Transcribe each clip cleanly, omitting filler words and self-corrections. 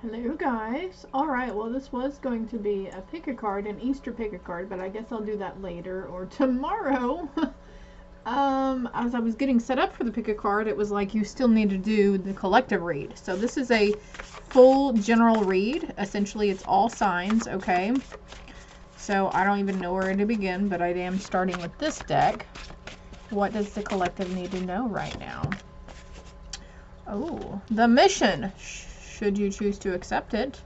Hello guys. Alright, well this was going to be a pick a card, an Easter pick a card, but I guess I'll do that later or tomorrow. As I was getting set up for the pick a card, it was like you still need to do the collective read. So this is a full general read. Essentially it's all signs, okay? So I don't even know where to begin, but I am starting with this deck. What does the collective need to know right now? Oh, the mission. Should you choose to accept it,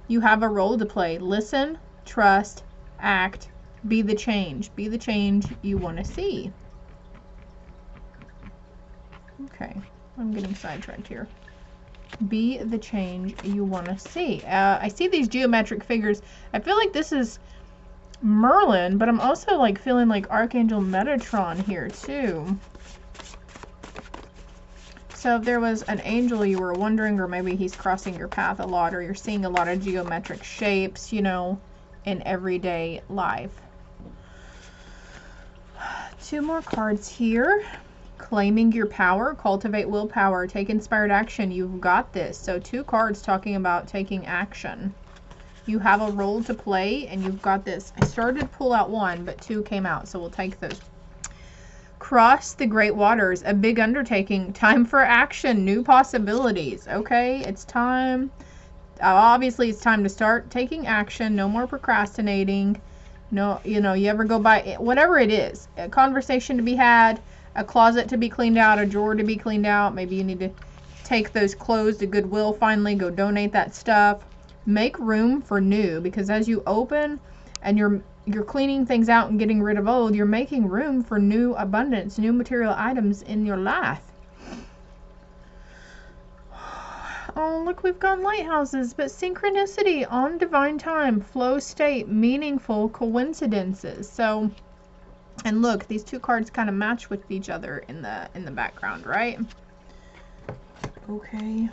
you have a role to play. Listen, trust, act, be the change. Be the change you want to see. Okay, I'm getting sidetracked here. Be the change you want to see. I see these geometric figures. I feel like this is Merlin, but I'm also like feeling like Archangel Metatron here too. So if there was an angel you were wondering, or maybe he's crossing your path a lot, or you're seeing a lot of geometric shapes, you know, in everyday life. 2 more cards here. Claiming your power, cultivate willpower, take inspired action. You've got this. So 2 cards talking about taking action. You have a role to play and you've got this. I started to pull out 1, but 2 came out, so we'll take those. Cross the great waters, a big undertaking, time for action, new possibilities. Okay, it's time. Obviously it's time to start taking action. No more procrastinating. No, you know, you ever go by, whatever it is, a conversation to be had, a closet to be cleaned out, a drawer to be cleaned out. Maybe you need to take those clothes to Goodwill finally, go donate that stuff. Make room for new, because as you open and you're cleaning things out and getting rid of old, you're making room for new abundance, new material items in your life. Oh, look, we've got lighthouses, but synchronicity, on divine time, flow state, meaningful coincidences. So, and look, these 2 cards kind of match with each other in the background, right? Okay.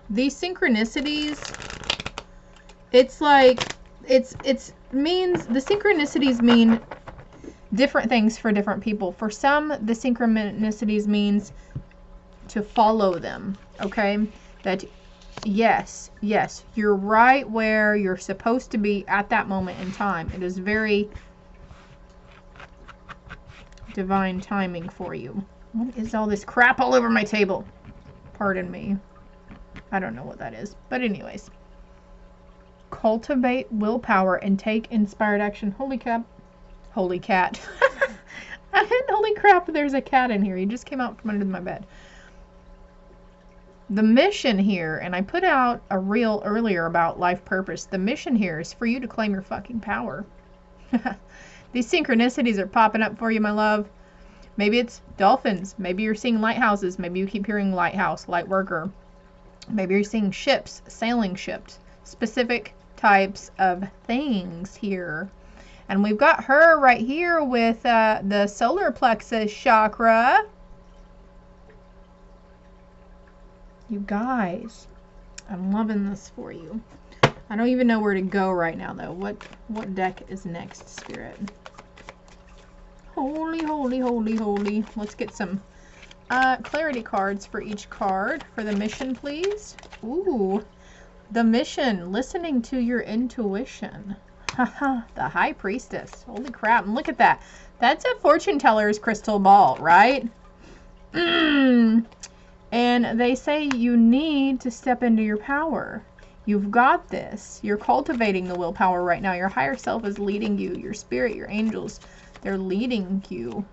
These synchronicities, it's like, it means, the synchronicities mean different things for different people. For some, the synchronicities means to follow them, okay? That, yes, you're right where you're supposed to be at that moment in time. It is very divine timing for you. What is all this crap all over my table? Pardon me. I don't know what that is. But anyways. Cultivate willpower and take inspired action. Holy cat. Holy cat. Holy crap, there's a cat in here. He just came out from under my bed. The mission here, and I put out a reel earlier about life purpose. The mission here is for you to claim your fucking power. These synchronicities are popping up for you, my love. Maybe it's dolphins. Maybe you're seeing lighthouses. Maybe you keep hearing lighthouse, light worker. Maybe you're seeing ships, sailing ships. Specific types of things here. And we've got her right here with the solar plexus chakra. You guys, I'm loving this for you. I don't even know where to go right now, though. What deck is next, Spirit? Holy, holy, holy, holy. Let's get some clarity cards for each card. For the mission, please. Ooh, the mission. Listening to your intuition. Haha, the High Priestess. Holy crap, and look at that. That's a fortune teller's crystal ball, right? And they say you need to step into your power. You've got this. You're cultivating the willpower right now. Your higher self is leading you. Your spirit, your angels, they're leading you.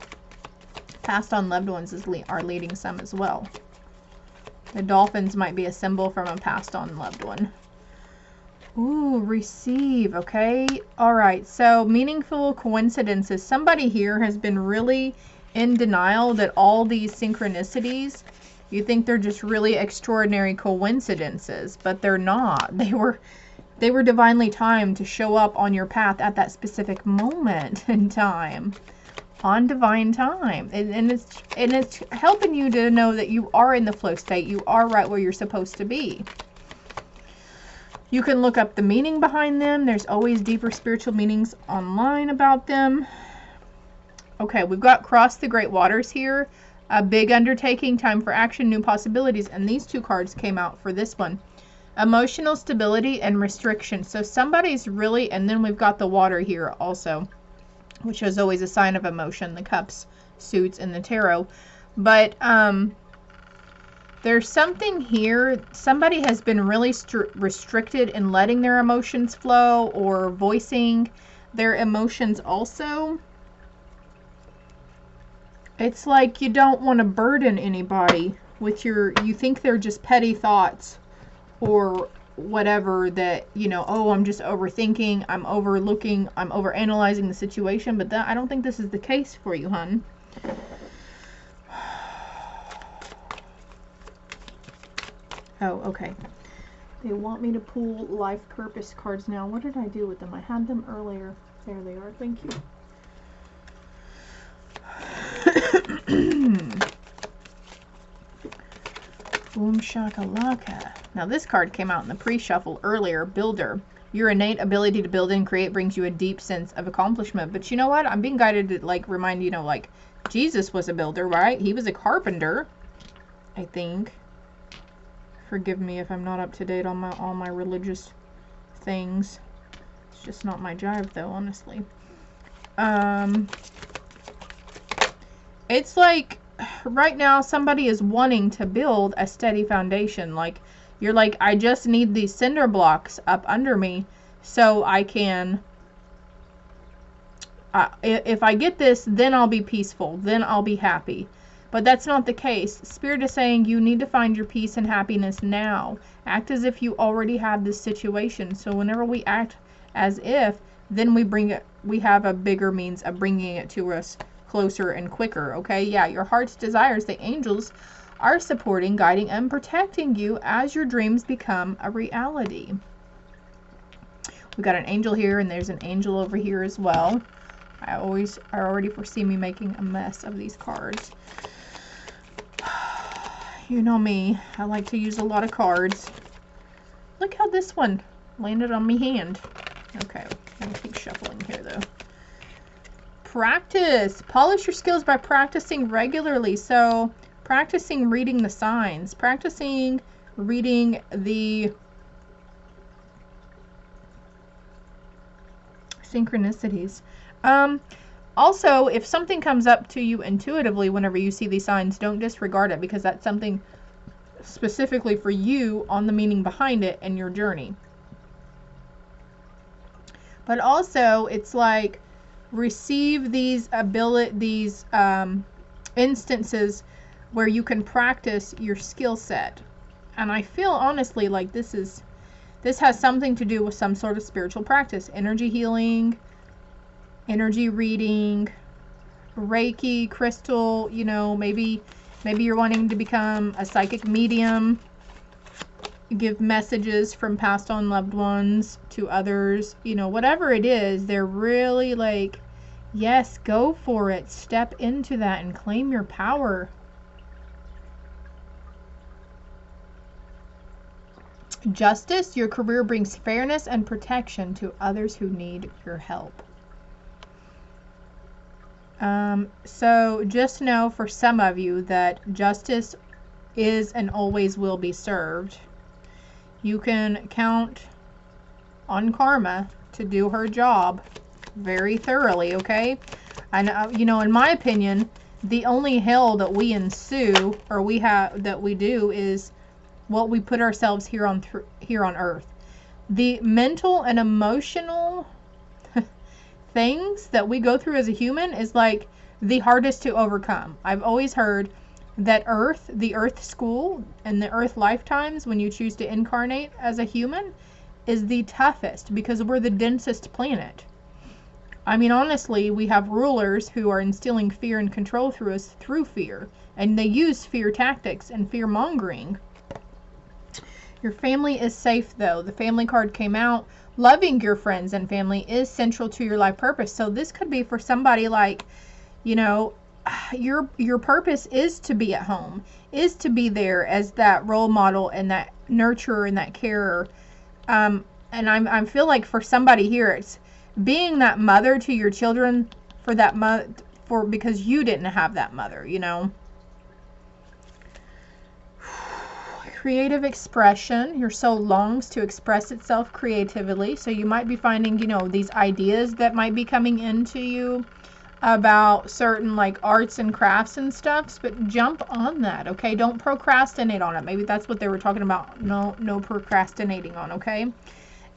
Passed on loved ones are leading some as well. The dolphins might be a symbol from a passed on loved one. Ooh, receive, okay? All right, so meaningful coincidences. Somebody here has been really in denial that all these synchronicities, you think they're just really extraordinary coincidences, but they're not. They were divinely timed to show up on your path at that specific moment in time. On divine time. And it's helping you to know that you are in the flow state. You are right where you're supposed to be. You can look up the meaning behind them. There's always deeper spiritual meanings online about them. Okay, we've got cross the great waters here. A big undertaking, time for action, new possibilities. And these two cards came out for this one. Emotional stability and restriction. So somebody's really, and then we've got the water here also, which is always a sign of emotion, the cups, suits, and the tarot. But there's something here. Somebody has been really restricted in letting their emotions flow or voicing their emotions also. It's like you don't want to burden anybody with you think they're just petty thoughts or whatever, that, you know, oh, I'm just overthinking, I'm overlooking, I'm overanalyzing the situation. But I don't think this is the case for you, hun. Oh, okay. They want me to pull life purpose cards now. What did I do with them? I had them earlier. There they are. Thank you. Boom shakalaka. Now this card came out in the pre-shuffle earlier. Builder. Your innate ability to build and create brings you a deep sense of accomplishment. But you know what? I'm being guided to like remind you know, like Jesus was a builder, right? He was a carpenter, I think. Forgive me if I'm not up to date on all my religious things. It's just not my jive though, honestly. It's like right now somebody is wanting to build a steady foundation. Like you're like, I just need these cinder blocks up under me so I can if I get this, then I'll be peaceful, then I'll be happy. But that's not the case. Spirit is saying you need to find your peace and happiness now. Act as if you already have this situation. So whenever we act as if, then we have a bigger means of bringing it to us closer and quicker, okay? Yeah, your heart's desires, the angels are supporting, guiding, and protecting you as your dreams become a reality. We got an angel here, and there's an angel over here as well. I already foresee me making a mess of these cards. You know me, I like to use a lot of cards. Look how this one landed on me hand. Okay, I'm gonna keep shuffling here though. Practice. Polish your skills by practicing regularly. So practicing reading the signs, practicing reading the synchronicities. Also, if something comes up to you intuitively whenever you see these signs, don't disregard it, because that's something specifically for you on the meaning behind it and your journey. But also, it's like receive these instances where you can practice your skill set. And I feel honestly like this has something to do with some sort of spiritual practice, energy healing, energy reading, Reiki, crystal, you know, maybe you're wanting to become a psychic medium, give messages from passed on loved ones to others, you know, whatever it is, they're really like, yes, go for it. Step into that and claim your power. Justice, your career brings fairness and protection to others who need your help. So just know for some of you that justice is and always will be served. You can count on karma to do her job very thoroughly, okay? And you know, in my opinion, the only hell that we ensue or that we do is what we put ourselves here on earth. The mental and emotional things that we go through as a human is like the hardest to overcome. I've always heard that the earth school and the earth lifetimes, when you choose to incarnate as a human, is the toughest because we're the densest planet. I mean, honestly, we have rulers who are instilling fear and control through us through fear, and they use fear tactics and fear mongering. Your family is safe though. The family card came out. Loving your friends and family is central to your life purpose. So this could be for somebody like, you know, your purpose is to be at home, is to be there as that role model and that nurturer and that carer. And I feel like for somebody here, it's being that mother to your children because you didn't have that mother, you know. creative expression. Your soul longs to express itself creatively. So you might be finding, you know, these ideas that might be coming into you about certain like arts and crafts and stuff, but jump on that, okay? Don't procrastinate on it. Maybe that's what they were talking about. No procrastinating on, okay?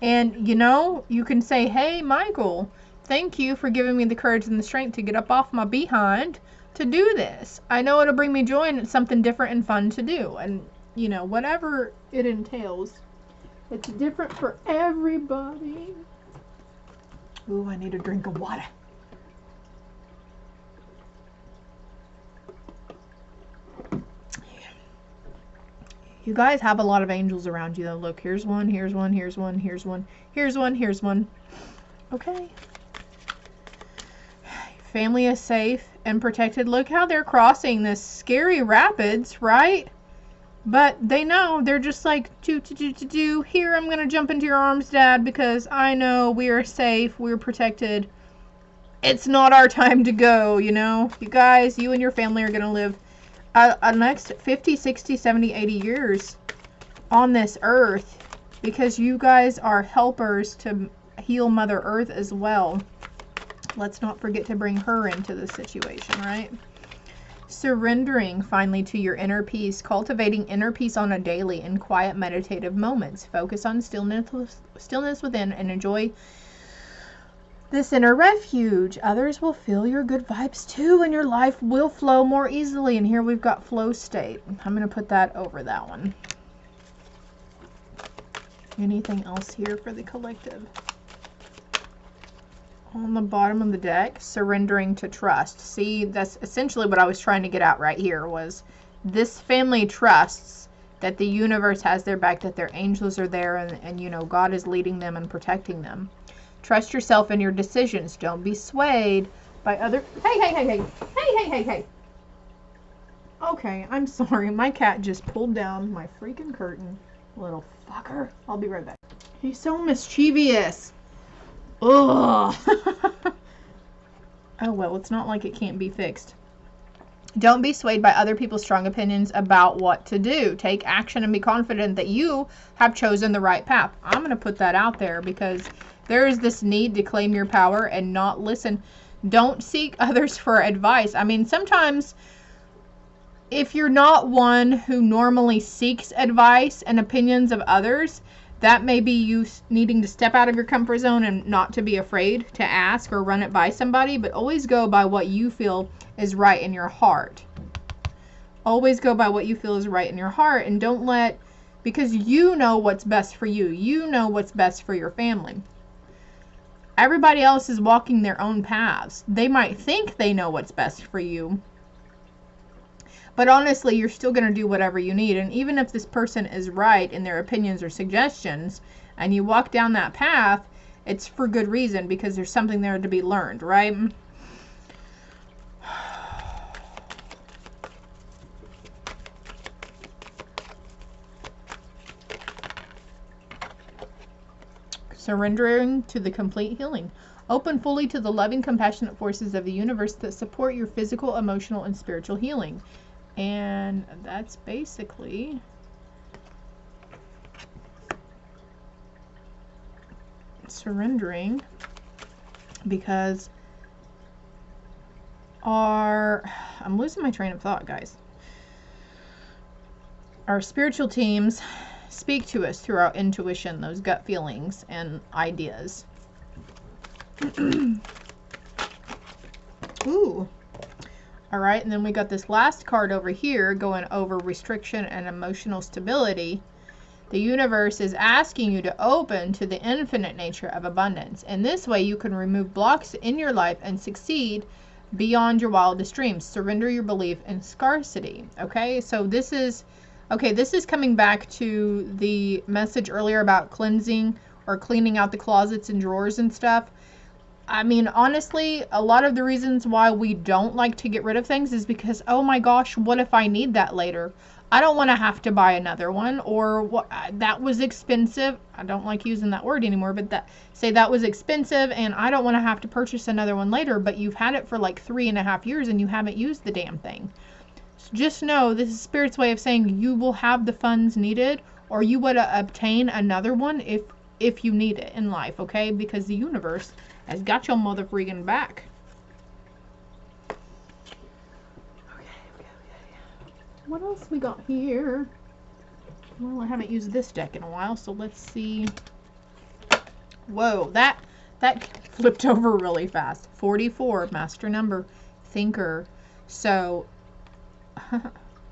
And you know, you can say, hey, Michael, thank you for giving me the courage and the strength to get up off my behind to do this. I know it'll bring me joy and it's something different and fun to do. And, you know, whatever it entails, it's different for everybody. Ooh, I need a drink of water. You guys have a lot of angels around you, though. Look, here's one, here's one, here's one, here's one, here's one, here's one. Okay. Family is safe and protected. Look how they're crossing this scary rapids, right? But they know, they're just like, here, I'm going to jump into your arms, Dad, because I know we are safe, we're protected. It's not our time to go, you know? You guys, you and your family are going to live next 50, 60, 70, 80 years on this earth because you guys are helpers to heal Mother Earth as well. Let's not forget to bring her into the situation, right? Surrendering finally to your inner peace, cultivating inner peace on a daily and quiet meditative moments. Focus on stillness within and enjoy this inner refuge. Others will feel your good vibes too, and your life will flow more easily. And here we've got flow state. I'm going to put that over that one. Anything else here for the collective? On the bottom of the deck, surrendering to trust. See, that's essentially what I was trying to get at right here, was this family trusts that the universe has their back, that their angels are there, and you know, God is leading them and protecting them. Trust yourself in your decisions. Don't be swayed by other... Hey. Okay, I'm sorry. My cat just pulled down my freaking curtain. Little fucker. I'll be right back. He's so mischievous. Ugh. Oh, well, it's not like it can't be fixed. Don't be swayed by other people's strong opinions about what to do. Take action and be confident that you have chosen the right path. I'm going to put that out there because there is this need to claim your power and not listen. Don't seek others for advice. I mean, sometimes if you're not one who normally seeks advice and opinions of others, that may be you needing to step out of your comfort zone and not to be afraid to ask or run it by somebody, but always go by what you feel is right in your heart. Always go by what you feel is right in your heart, and don't let, because you know what's best for you. You know what's best for your family. Everybody else is walking their own paths. They might think they know what's best for you, but honestly, you're still going to do whatever you need. And even if this person is right in their opinions or suggestions, and you walk down that path, it's for good reason, because there's something there to be learned, right? Surrendering to the complete healing. Open fully to the loving, compassionate forces of the universe that support your physical, emotional, and spiritual healing. And that's basically surrendering, because I'm losing my train of thought, guys. Our spiritual teams speak to us through our intuition, those gut feelings and ideas. Ooh. All right, and then we got this last card over here going over restriction and emotional stability. The universe is asking you to open to the infinite nature of abundance. And this way you can remove blocks in your life and succeed beyond your wildest dreams. Surrender your belief in scarcity. Okay, so this is coming back to the message earlier about cleansing or cleaning out the closets and drawers and stuff. I mean, honestly, a lot of the reasons why we don't like to get rid of things is because, oh my gosh, what if I need that later? I don't want to have to buy another one, or what, that was expensive. I don't like using that word anymore, but that was expensive and I don't want to have to purchase another one later, but you've had it for like 3.5 years and you haven't used the damn thing. So just know this is Spirit's way of saying you will have the funds needed, or you would obtain another one if you need it in life, okay? Because the universe has got your mother freaking back. Okay. What else we got here? Well, I haven't used this deck in a while, so let's see. Whoa, that flipped over really fast. 44, master number, thinker. So,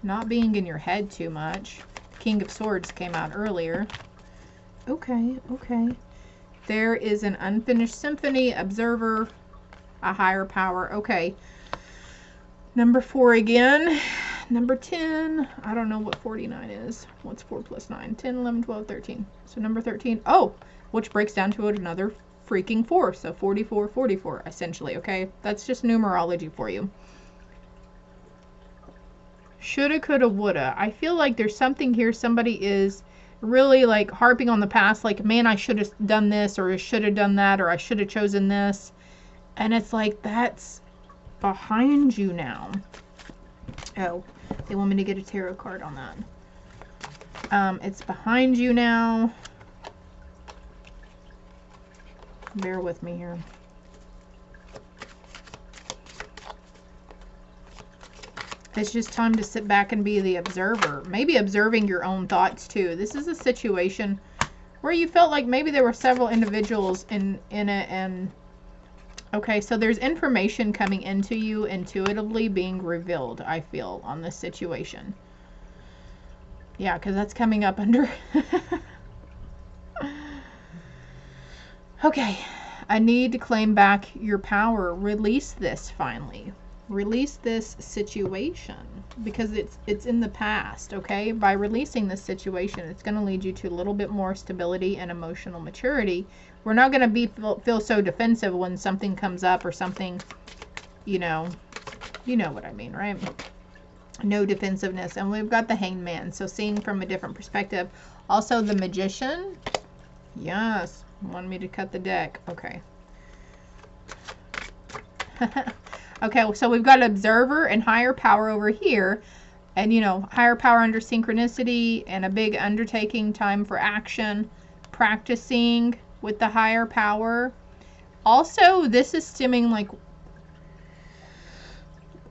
not being in your head too much. King of Swords came out earlier. Okay. There is an unfinished symphony, observer, a higher power. Okay. Number 4 again. Number 10. I don't know what 49 is. What's 4 plus 9? 10, 11, 12, 13. So number 13. Oh, which breaks down to another freaking 4. So 44, 44, essentially, okay? That's just numerology for you. Shoulda, coulda, woulda. I feel like there's something here. Somebody is really like harping on the past, like, man, I should have done this, or I should have done that, or I should have chosen this. And it's like, that's behind you now. Oh, they want me to get a tarot card on that. It's behind you now. Bear with me here. It's just time to sit back and be the observer. Maybe observing your own thoughts too. This is a situation where you felt like maybe there were several individuals in it, and okay, so there's information coming into you intuitively being revealed, I feel, on this situation. Yeah, because that's coming up under... Okay, I need to claim back your power. Release this finally. Release this situation because it's in the past, okay? By releasing this situation, it's going to lead you to a little bit more stability and emotional maturity. We're not going to feel so defensive when something comes up or something, you know what I mean, right? No defensiveness. And we've got the Hanged Man, so seeing from a different perspective. Also the Magician. Yes, want me to cut the deck. Okay. Okay, so we've got observer and higher power over here. And, higher power under synchronicity and a big undertaking, time for action, practicing with the higher power. Also, this is stemming like,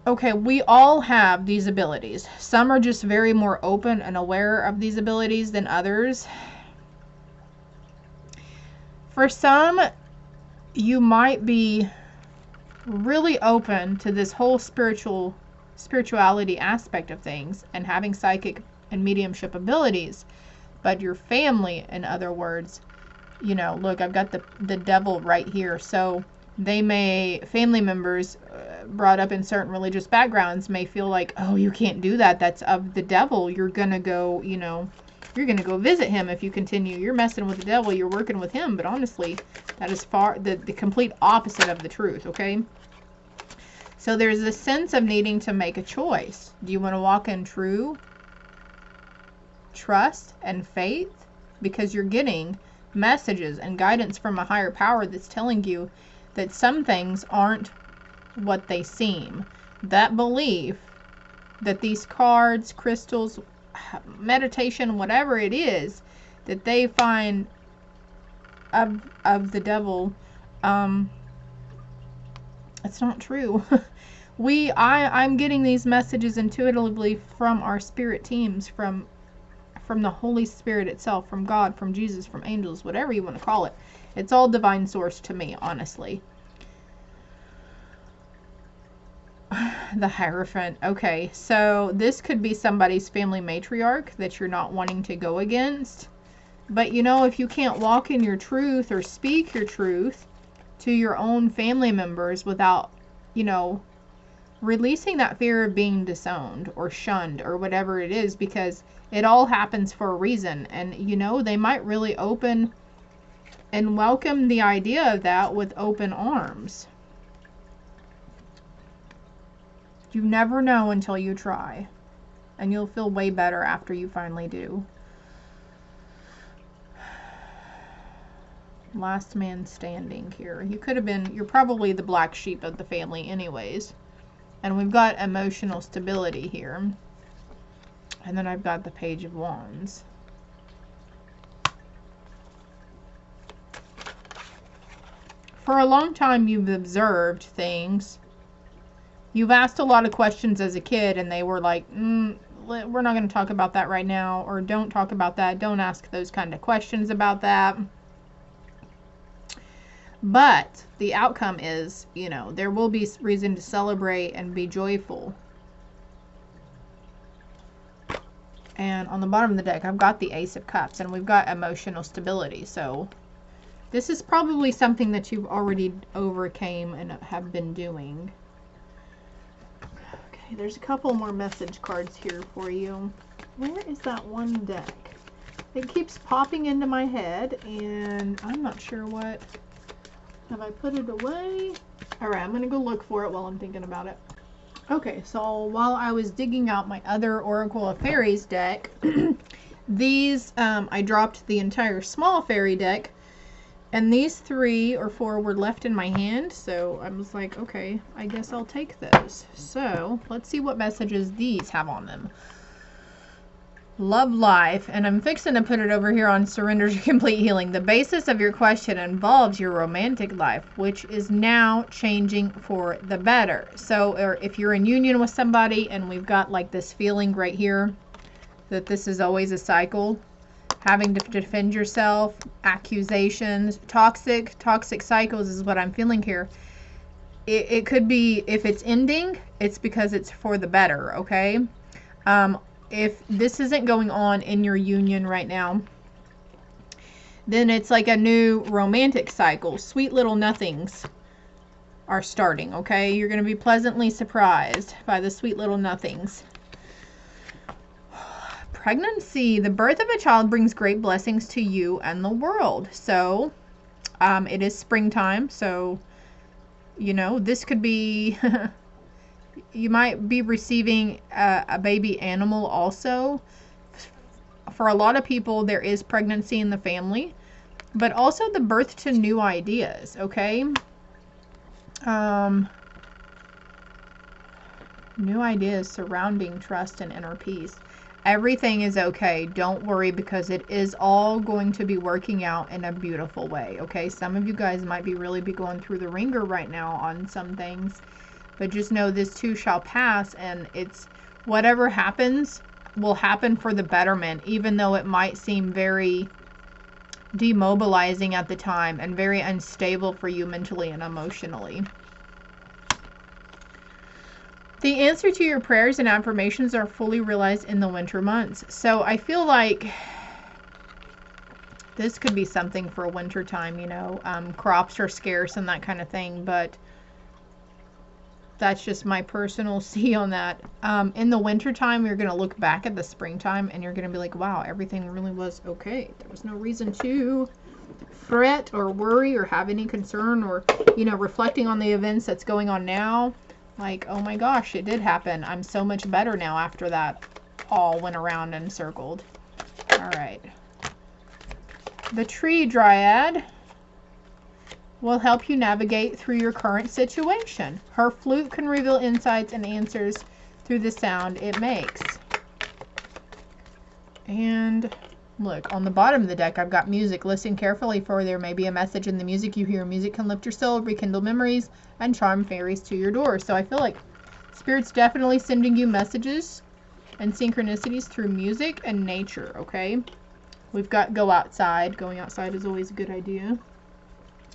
okay, we all have these abilities. Some are just very more open and aware of these abilities than others. For some, you might be really open to this whole spirituality aspect of things and having psychic and mediumship abilities, but your family, in other words, look, I've got the devil right here. So family members brought up in certain religious backgrounds may feel like, oh, you can't do that, that's of the devil, you're gonna go visit him if you continue, you're messing with the devil, you're working with him. But honestly, that is the complete opposite of the truth, okay? So there's a sense of needing to make a choice. Do you want to walk in true trust and faith? Because you're getting messages and guidance from a higher power that's telling you that some things aren't what they seem. That belief that these cards, crystals, meditation, whatever it is that they find of the devil, it's not true. I'm getting these messages intuitively from our spirit teams, from the Holy Spirit itself, from God, from Jesus, from angels, whatever you want to call it. It's all divine source to me, honestly. The Hierophant. Okay, so this could be somebody's family matriarch that you're not wanting to go against. But if you can't walk in your truth or speak your truth to your own family members without, releasing that fear of being disowned or shunned or whatever it is, because it all happens for a reason. And, they might really open and welcome the idea of that with open arms. You never know until you try. And you'll feel way better after you finally do. Last man standing here. You're probably the black sheep of the family anyways. And we've got emotional stability here. And then I've got the Page of Wands. For a long time, you've observed things. You've asked a lot of questions as a kid, and they were like, we're not going to talk about that right now, or don't talk about that. Don't ask those kind of questions about that. But the outcome is, you know, there will be reason to celebrate and be joyful. And on the bottom of the deck, I've got the Ace of Cups, and we've got emotional stability. So this is probably something that you've already overcame and have been doing. Okay, there's a couple more message cards here for you. Where is that one deck? It keeps popping into my head, and I'm not sure what... Have I put it away? Alright, I'm going to go look for it while I'm thinking about it. Okay, so while I was digging out my other Oracle of Fairies deck, these, I dropped the entire small fairy deck, and these 3 or 4 were left in my hand, so I was like, okay, I guess I'll take those. So, let's see what messages these have on them. Love life, and I'm fixing to put it over here on Surrender to Complete Healing. The basis of your question involves your romantic life, which is now changing for the better. So if you're in union with somebody, and we've got like this feeling right here that this is always a cycle, having to defend yourself, accusations, toxic cycles is what I'm feeling here. It could be, if it's ending, it's because it's for the better, okay? If this isn't going on in your union right now, then it's like a new romantic cycle. Sweet little nothings are starting, okay? You're going to be pleasantly surprised by the sweet little nothings. Pregnancy. The birth of a child brings great blessings to you and the world. So, it is springtime, so, you know, this could be... You might be receiving a baby animal also. For a lot of people, there is pregnancy in the family, but also the birth to new ideas, okay? New ideas surrounding trust and inner peace. Everything is okay. Don't worry, because it is all going to be working out in a beautiful way, okay? Some of you guys might be really going through the ringer right now on some things. But just know this too shall pass, and it's whatever happens will happen for the betterment, even though it might seem very demobilizing at the time and very unstable for you mentally and emotionally. The answer to your prayers and affirmations are fully realized in the winter months. So I feel like this could be something for winter time, you know. Crops are scarce and that kind of thing, but that's just my personal see on that. In the wintertime, you're going to look back at the springtime and you're going to be like, wow, everything really was okay. There was no reason to fret or worry or have any concern, or, you know, reflecting on the events that's going on now. Like, oh my gosh, it did happen. I'm so much better now after that all went around and circled. All right. The Tree Dryad will help you navigate through your current situation. Her flute can reveal insights and answers through the sound it makes. And look, on the bottom of the deck, I've got music. Listen carefully, for there may be a message in the music you hear. Music can lift your soul, rekindle memories, and charm fairies to your door. So I feel like Spirit's definitely sending you messages and synchronicities through music and nature, okay? We've got go outside. Going outside is always a good idea.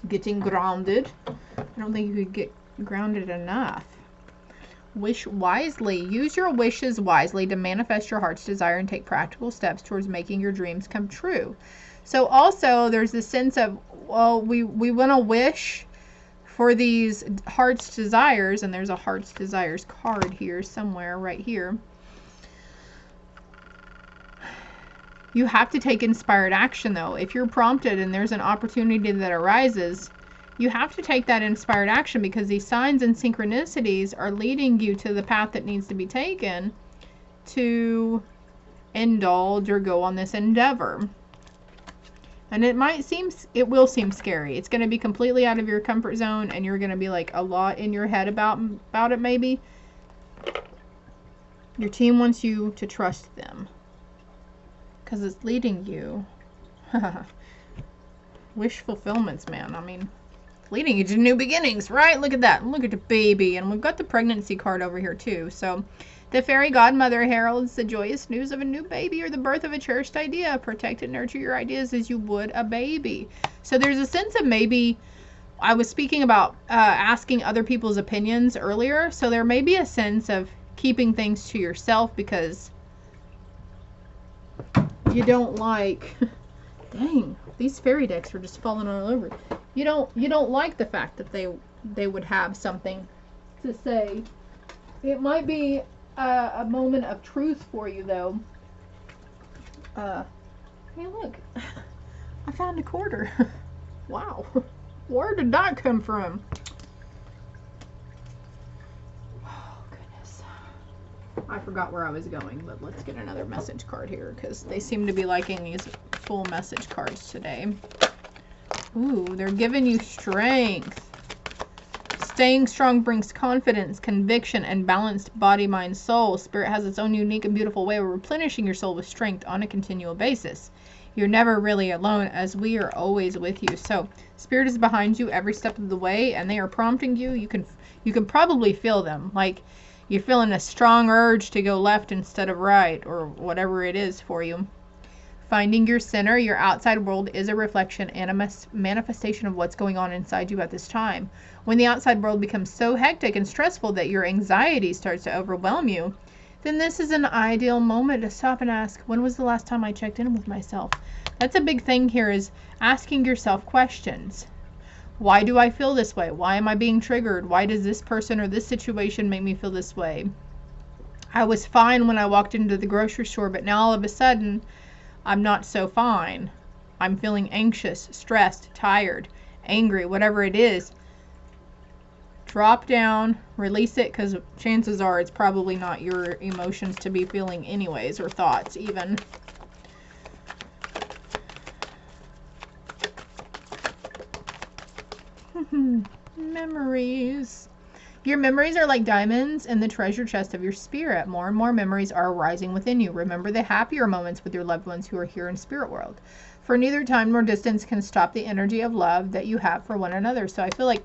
Getting grounded. I don't think you could get grounded enough. Wish wisely. Use your wishes wisely to manifest your heart's desire and take practical steps towards making your dreams come true. So also there's this sense of, well, we want to wish for these heart's desires, and there's a heart's desires card here somewhere right here. You have to take inspired action, though. If you're prompted and there's an opportunity that arises, you have to take that inspired action, because these signs and synchronicities are leading you to the path that needs to be taken to indulge or go on this endeavor. And it will seem scary. It's going to be completely out of your comfort zone, and you're going to be like a lot in your head about it maybe. Your team wants you to trust them because it's leading you. Wish fulfillments, man. I mean, leading you to new beginnings, right? Look at that. Look at the baby. And we've got the pregnancy card over here too. So the fairy godmother heralds the joyous news of a new baby or the birth of a cherished idea. Protect and nurture your ideas as you would a baby. So there's a sense of maybe, I was speaking about asking other people's opinions earlier. So there may be a sense of keeping things to yourself because you don't like, dang, these fairy decks are just falling all over. You don't like the fact that they would have something to say. It might be a moment of truth for you though. Hey look, I found a quarter. Wow, where did that come from? Oh goodness, I forgot where I was going, but let's get another message card here because they seem to be liking these full message cards today. Ooh, they're giving you strength. Staying strong brings confidence, conviction, and balanced body, mind, soul. Spirit has its own unique and beautiful way of replenishing your soul with strength on a continual basis. You're never really alone, as we are always with you. So Spirit is behind you every step of the way, and they are prompting you. You can probably feel them, like you're feeling a strong urge to go left instead of right, or whatever it is for you. Finding your center, your outside world, is a reflection and a manifestation of what's going on inside you at this time. When the outside world becomes so hectic and stressful that your anxiety starts to overwhelm you, then this is an ideal moment to stop and ask, when was the last time I checked in with myself? That's a big thing here, is asking yourself questions. Why do I feel this way? Why am I being triggered? Why does this person or this situation make me feel this way? I was fine when I walked into the grocery store, but now all of a sudden, I'm not so fine. I'm feeling anxious, stressed, tired, angry, whatever it is. Drop down, release it, because chances are it's probably not your emotions to be feeling anyways, or thoughts even. Memories. Your memories are like diamonds in the treasure chest of your spirit. More and more memories are arising within you. Remember the happier moments with your loved ones who are here in spirit world. For neither time nor distance can stop the energy of love that you have for one another. So I feel like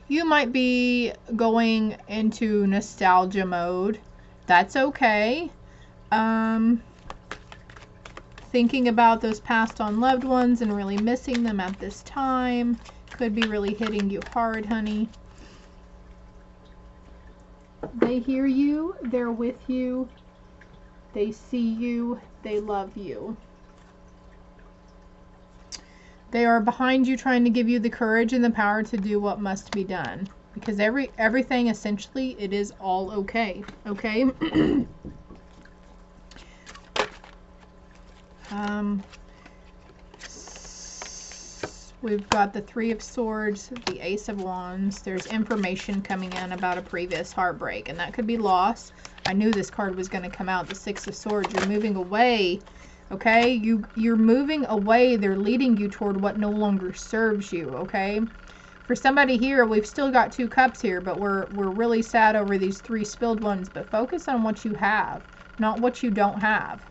you might be going into nostalgia mode. That's okay. Thinking about those passed on loved ones and really missing them at this time. Could be really hitting you hard, honey. They hear you. They're with you. They see you. They love you. They are behind you, trying to give you the courage and the power to do what must be done. Because everything, essentially, it is all okay. Okay? We've got the Three of Swords, the Ace of Wands. There's information coming in about a previous heartbreak, and that could be loss. I knew this card was going to come out, the Six of Swords. You're moving away, okay? You're moving away. They're leading you toward what no longer serves you, okay? For somebody here, we've still got 2 cups here, but we're really sad over these 3 spilled ones. But focus on what you have, not what you don't have.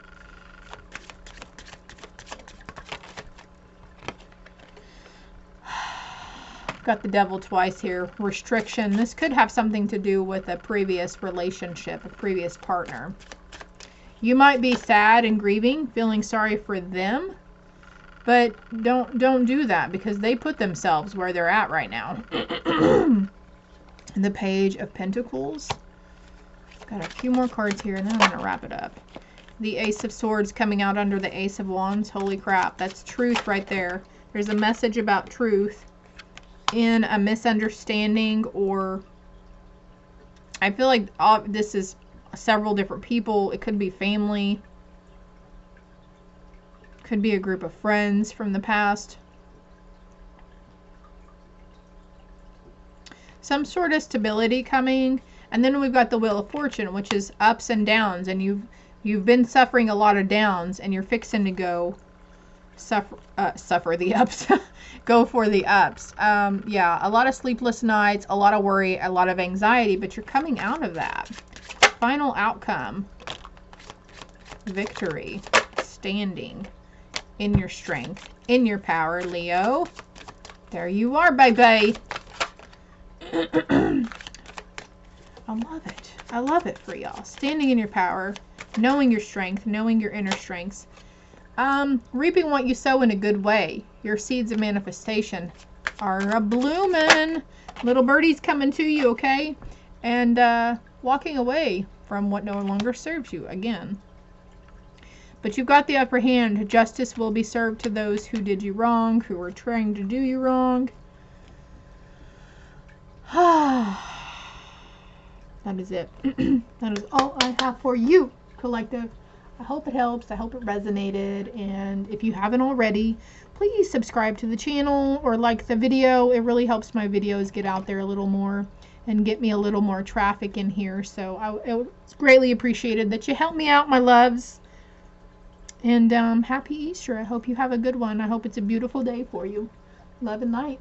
Got the Devil twice here. Restriction. This could have something to do with a previous relationship, a previous partner. You might be sad and grieving, feeling sorry for them, but don't do that, because they put themselves where they're at right now. The Page of Pentacles. Got a few more cards here, and then I'm going to wrap it up. The Ace of Swords coming out under the Ace of Wands. Holy crap, that's truth right there. There's a message about truth in a misunderstanding, or I feel like this is several different people. It could be family, could be a group of friends from the past. Some sort of stability coming, and then we've got the Wheel of Fortune, which is ups and downs, and you've been suffering a lot of downs, and you're fixing to go suffer the ups. Go for the ups. Yeah, a lot of sleepless nights, a lot of worry, a lot of anxiety, but you're coming out of that. Final outcome. Victory. Standing in your strength, in your power, Leo. There you are, baby. I love it. I love it for y'all. Standing in your power, knowing your strength, knowing your inner strengths. Reaping what you sow in a good way. Your seeds of manifestation are a-bloomin'. Little birdie's coming to you, okay? And walking away from what no longer serves you again. But you've got the upper hand. Justice will be served to those who did you wrong, who were trying to do you wrong. That is it. That is all I have for you, collective. I hope it helps. I hope it resonated. And if you haven't already, please subscribe to the channel or like the video. It really helps my videos get out there a little more and get me a little more traffic in here. So it's greatly appreciated that you help me out, my loves. And happy Easter. I hope you have a good one. I hope it's a beautiful day for you. Love and light.